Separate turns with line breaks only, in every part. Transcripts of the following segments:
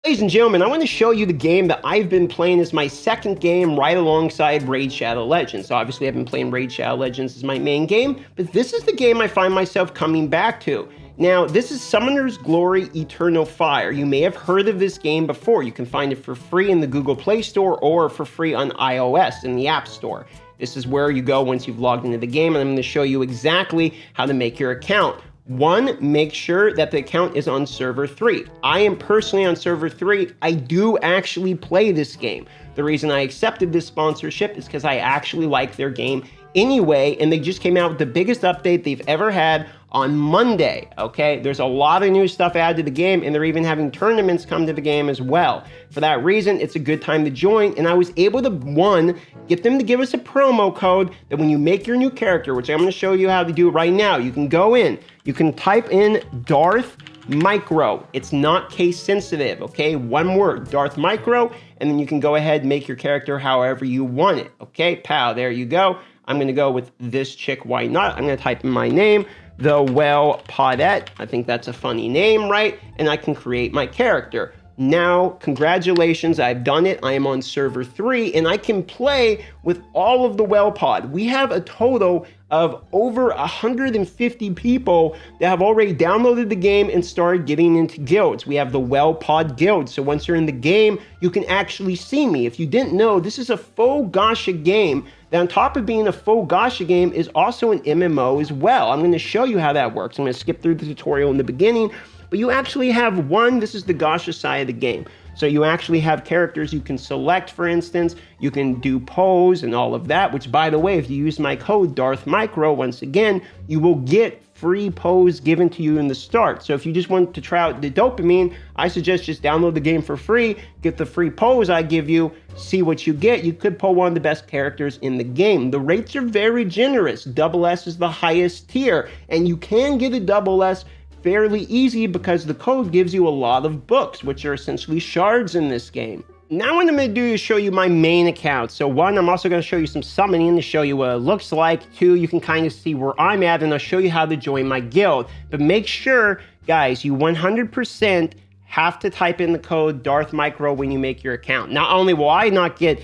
Ladies and gentlemen, I want to show you the game that I've been playing as my second game right alongside Raid Shadow Legends. So obviously I've been playing Raid Shadow Legends as my main game, but this is the game I find myself coming back to. Now, this is Summoner's Glory Eternal Fire. You may have heard of this game before. You can find it for free in the Google Play Store or for free on iOS in the App Store. This is where you go once you've logged into the game, and I'm going to show you exactly how to make your account. One, make sure that the account is on server 3. I am personally on server 3. I do actually play this game. The reason I accepted this sponsorship is because I actually like their game anyway, and they just came out with the biggest update they've ever had on Monday, okay? There's a lot of new stuff added to the game, and they're even having tournaments come to the game as well. For that reason, it's a good time to join, and I was able to, one, get them to give us a promo code that when you make your new character, which I'm gonna show you how to do right now, you can go in, you can type in Darth Micro. It's not case sensitive, okay? One word, Darth Micro, and then you can go ahead and make your character however you want it, okay? Pow, there you go. I'm gonna go with this chick, why not? I'm gonna type in my name, TheWhalePodette. I think that's a funny name, right? And I can create my character. Now, congratulations, I've done it. I am on server 3, and I can play with all of the WhalePod. We have a total of over 150 people that have already downloaded the game and started getting into guilds. We have the WhalePod Guild, so once you're in the game, you can actually see me. If you didn't know, this is a full gacha game that on top of being a full gacha game is also an MMO as well. I'm going to show you how that works. I'm going to skip through the tutorial in the beginning, but you actually have this is the gacha side of the game. So you actually have characters you can select, for instance, you can do pose and all of that, which by the way, if you use my code darthmicro, once again, you will get free pose given to you in the start. So if you just want to try out the dopamine, I suggest just download the game for free, get the free pose I give you, see what you get. You could pull one of the best characters in the game. The rates are very generous. Double S is the highest tier, and you can get a double S fairly easy because the code gives you a lot of books, which are essentially shards in this game. Now what I'm going to do is show you my main account. So one, I'm also going to show you some summoning to show you what it looks like. Two, you can kind of see where I'm at, and I'll show you how to join my guild. But make sure, guys, you 100% have to type in the code darthmicro when you make your account. Not only will I not get,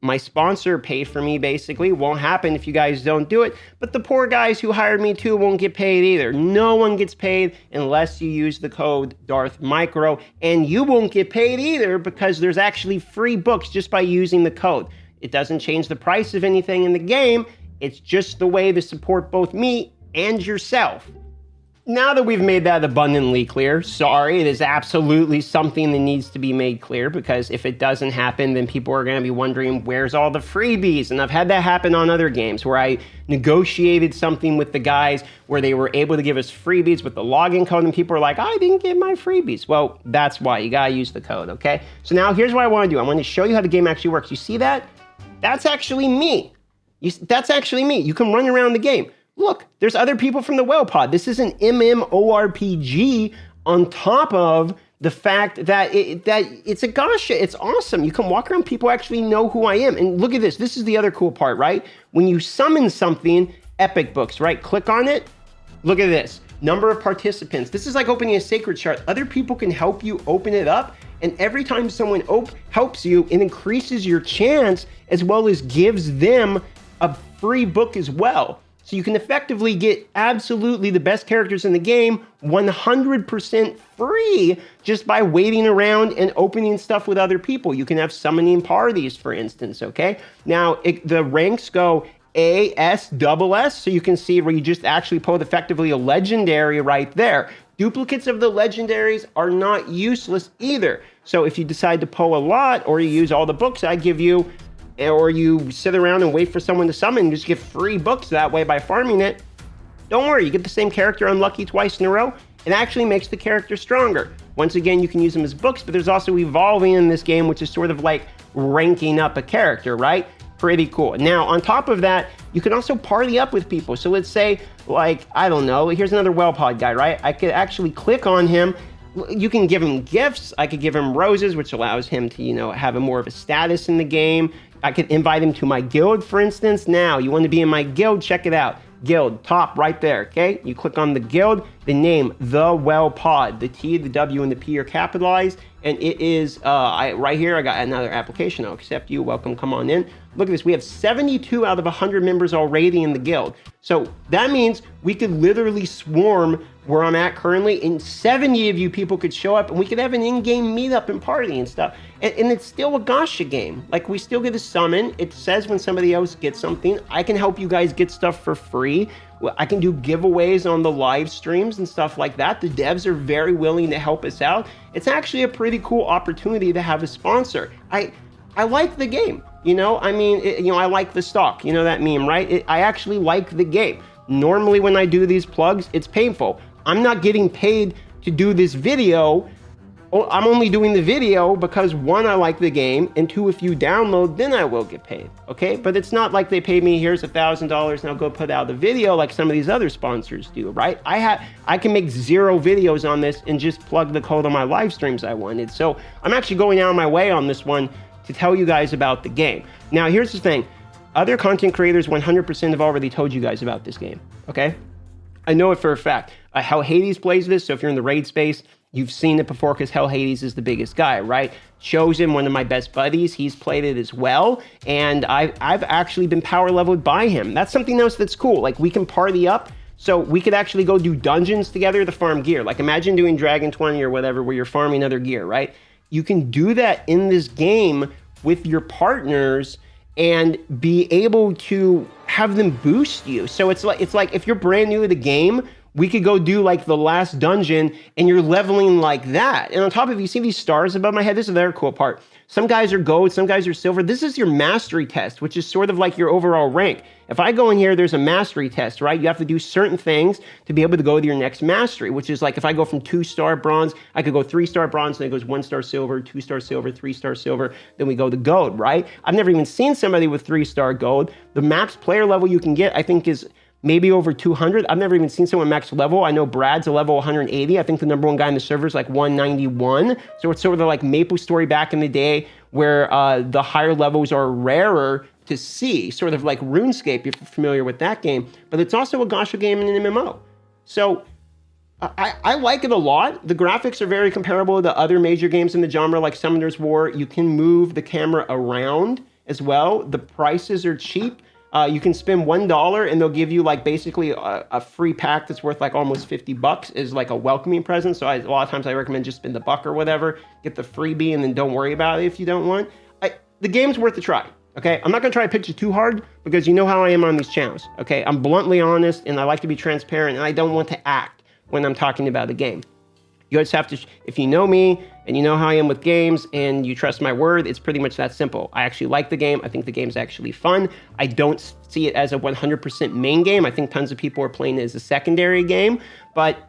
my sponsor pay for me, basically, won't happen if you guys don't do it, but the poor guys who hired me too won't get paid either. No one gets paid unless you use the code darthmicro, and you won't get paid either because there's actually free books just by using the code. It doesn't change the price of anything in the game. It's just the way to support both me and yourself. Now that we've made that abundantly clear, sorry, it is absolutely something that needs to be made clear, because if it doesn't happen, then people are going to be wondering, where's all the freebies? And I've had that happen on other games where I negotiated something with the guys where they were able to give us freebies with the login code, and people are like, I didn't get my freebies. Well, that's why. You got to use the code, okay? So now here's what I want to do. I want to show you how the game actually works. You see that? That's actually me. That's actually me. You can run around the game. Look, there's other people from the WhalePod. This is an MMORPG on top of the fact that it's a gacha. It's awesome. You can walk around, people actually know who I am. And look at this. This is the other cool part, right? When you summon something, Epic Books, right? Click on it. Look at this. Number of participants. This is like opening a sacred chart. Other people can help you open it up. And every time someone helps you, it increases your chance as well as gives them a free book as well. So you can effectively get absolutely the best characters in the game 100% free just by waiting around and opening stuff with other people. You can have summoning parties, for instance, okay? Now, the ranks go A, S, double S, so you can see where you just actually pulled effectively a legendary right there. Duplicates of the legendaries are not useless either. So if you decide to pull a lot or you use all the books I give you, or you sit around and wait for someone to summon, just get free books that way by farming it, don't worry, you get the same character unlucky twice in a row. It actually makes the character stronger. Once again, you can use them as books, but there's also evolving in this game, which is sort of like ranking up a character, right? Pretty cool. Now, on top of that, you can also party up with people. So let's say, like, I don't know, here's another WhalePod guy, right? I could actually click on him. You can give him gifts. I could give him roses, which allows him to, have more of a status in the game. I could invite him to my guild, for instance. Now, you want to be in my guild? Check it out. Guild, top right there, okay? You click on the guild, the name, TheWhalePod. The T, the W, and the P are capitalized, and it is, right here, I got another application. I'll accept you, welcome, come on in. Look at this, we have 72 out of 100 members already in the guild. So that means we could literally swarm where I'm at currently, and 70 of you people could show up, and we could have an in-game meetup and party and stuff. And it's still a gacha game. Like, we still get a summon. It says when somebody else gets something. I can help you guys get stuff for free. I can do giveaways on the live streams and stuff like that. The devs are very willing to help us out. It's actually a pretty cool opportunity to have a sponsor. I like the game, you know? I mean, I like the stock, you know that meme, right? I actually like the game. Normally when I do these plugs, it's painful. I'm not getting paid to do this video. I'm only doing the video because one, I like the game, and two, if you download, then I will get paid, okay? But it's not like they pay me, here's $1,000, now go put out the video like some of these other sponsors do, right? I can make 0 videos on this and just plug the code on my live streams I wanted. So I'm actually going out of my way on this one to tell you guys about the game. Now, here's the thing. Other content creators 100% have already told you guys about this game, okay? I know it for a fact. Hell Hades plays this, so if you're in the raid space, you've seen it before because Hell Hades is the biggest guy, right? Chosen, one of my best buddies, he's played it as well, and I've actually been power leveled by him. That's something else that's cool. Like, we can party up, so we could actually go do dungeons together to farm gear. Like, imagine doing Dragon 20 or whatever where you're farming other gear, right? You can do that in this game with your partners and be able to have them boost you. So it's like if you're brand new to the game, we could go do like the last dungeon and you're leveling like that. And on top of it, you see these stars above my head? This is the other cool part. Some guys are gold, some guys are silver. This is your mastery test, which is sort of like your overall rank. If I go in here, there's a mastery test, right? You have to do certain things to be able to go to your next mastery, which is like if I go from 2-star bronze, I could go 3-star bronze, then it goes 1-star silver, 2-star silver, 3-star silver, then we go to gold, right? I've never even seen somebody with 3-star gold. The max player level you can get, I think, is maybe over 200. I've never even seen someone max level. I know Brad's a level 180. I think the number one guy in the server is like 191. So it's sort of like Maple Story back in the day where the higher levels are rarer to see, sort of like RuneScape, if you're familiar with that game. But it's also a gacha game and an MMO. So I like it a lot. The graphics are very comparable to other major games in the genre like Summoner's War. You can move the camera around as well. The prices are cheap. You can spend $1 and they'll give you like basically a free pack that's worth like almost $50 is like a welcoming present. So a lot of times I recommend just spend the $1 or whatever, get the freebie and then don't worry about it if you don't want. The game's worth a try, okay? I'm not gonna try to pitch it too hard because you know how I am on these channels, okay? I'm bluntly honest and I like to be transparent and I don't want to act when I'm talking about a game. You just have to, if you know me and you know how I am with games and you trust my word, it's pretty much that simple. I actually like the game. I think the game's actually fun. I don't see it as a 100% main game. I think tons of people are playing it as a secondary game, but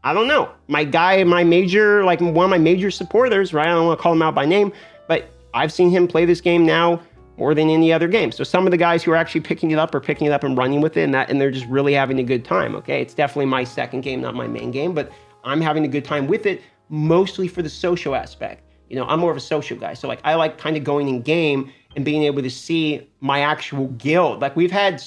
I don't know. My guy, my major, like one of my major supporters, right? I don't want to call him out by name, but I've seen him play this game now more than any other game. So some of the guys who are actually picking it up are picking it up and running with it and they're just really having a good time, okay? It's definitely my second game, not my main game, but I'm having a good time with it, mostly for the social aspect. You know, I'm more of a social guy. So like, I like kind of going in game and being able to see my actual guild. Like we've had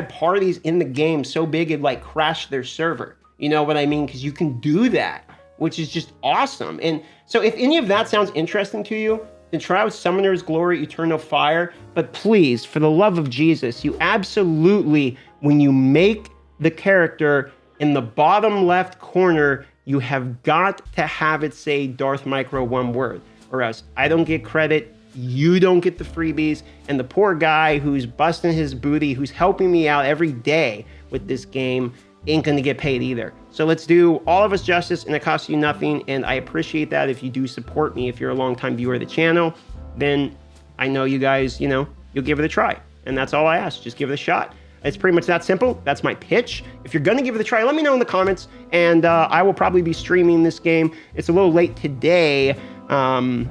parties in the game so big it like crashed their server. You know what I mean? Because you can do that, which is just awesome. And so if any of that sounds interesting to you, then try out Summoner's Glory Eternal Fire. But please, for the love of Jesus, you absolutely, when you make the character, in the bottom left corner, you have got to have it say Darth Micro one word, or else I don't get credit, you don't get the freebies, and the poor guy who's busting his booty, who's helping me out every day with this game, ain't gonna get paid either. So let's do all of us justice, and it costs you nothing, and I appreciate that if you do support me. If you're a longtime viewer of the channel, then I know you guys, you know, you'll give it a try, and that's all I ask, just give it a shot. It's pretty much that simple. That's my pitch. If you're gonna give it a try, let me know in the comments, and I will probably be streaming this game. It's a little late today. I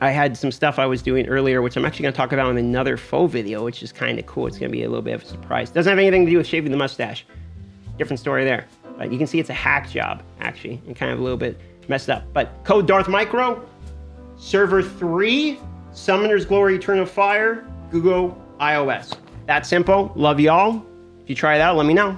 had some stuff I was doing earlier, which I'm actually gonna talk about in another faux video, which is kind of cool. It's gonna be a little bit of a surprise. Doesn't have anything to do with shaving the mustache. Different story there. But you can see it's a hack job, actually, and kind of a little bit messed up. But code Darth Micro, server 3, Summoner's Glory Eternal Fire, Google, iOS. That simple. Love y'all. If you try it out, let me know.